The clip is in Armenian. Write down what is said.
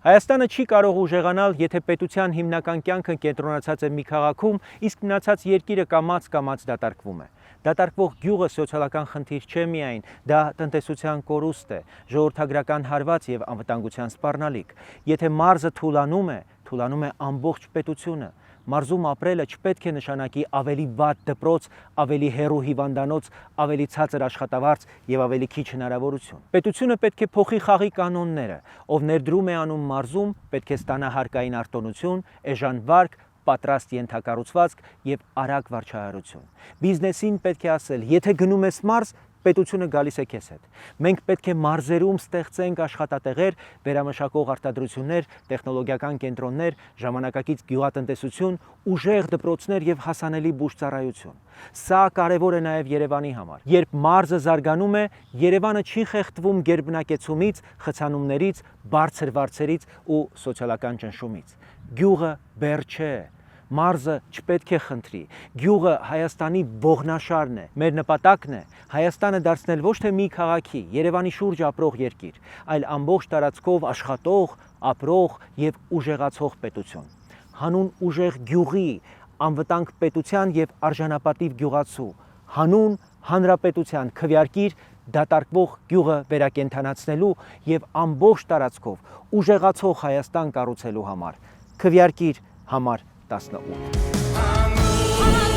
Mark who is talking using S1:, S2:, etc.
S1: Հայաստանը չի կարող ուժեղանալ, եթե պետության հիմնական կյանքը կենտրոնացած է մի քաղաքում, իսկ մնացած երկիրը կամաց դատարկվում է։ Դատարկվող գյուղը սոցիալական խնդիր չէ միայն, դա տնտեսության կորուստ է, ժողովրդագրական հարված եւ անվտանգության սպառնալիք։ Եթե մարզը թուլանում է ամբողջ պետությունը։ Մարզում ապրելը չպետք է նշանակի ավելի վատ դպրոց, ավելի հեռու հիվանդանոց, ավելի ցածր աշխատավարձ եւ ավելի քիչ հնարավորություն։ Պետությունը պետք է փոխի խաղի կանոնները, ով ներդրում է անում մարզում, պետք է ստանա հարկային արտոնություն, էժան պատրաստ ենթակառուցվածք եւ արագ վարչահարություն։ Բիզնեսին պետք է ասել, եթե գնում ես մարզ, պետությունը գալիս է քեզ հետ։ Մենք պետք է մարզերում ստեղծենք աշխատատեղեր, վերամշակող արտադրություններ, տեխնոլոգիական կենտրոններ, ժամանակակից գյուղատնտեսություն, ուժեղ դպրոցներ եւ հասանելի բուժծառայություն։ Սա կարևոր է նաեւ Երևանի համար։ Երբ մարզը զարգանում է, Երևանը չի խեղդվում գերբնակեցումից, խցանումներից, բարձր վարձերից ու սոցիալական ճնշումից։ Գյուղը բեռ չէ։ Մարզը չպետք է խնդրի։ Գյուղը Հայաստանի ողնաշարն է։ Մեր նպատակն է Հայաստանը դարձնել ոչ թե մի քաղաքի, Երևանի շուրջ ապրող երկիր, այլ ամբողջ տարածքով աշխատող, ապրող եւ ուժեղացող պետություն։ Հանուն ուժեղ գյուղի, անվտանգ պետության եւ արժանապատիվ գյուղացու, հանուն հանրապետության քվեարկիր դատարկվող գյուղը վերակենդանացնելու եւ ամբողջ տարածքով ուժեղացող Հայաստան կառուցելու համար։ Քվեարկիր համար 18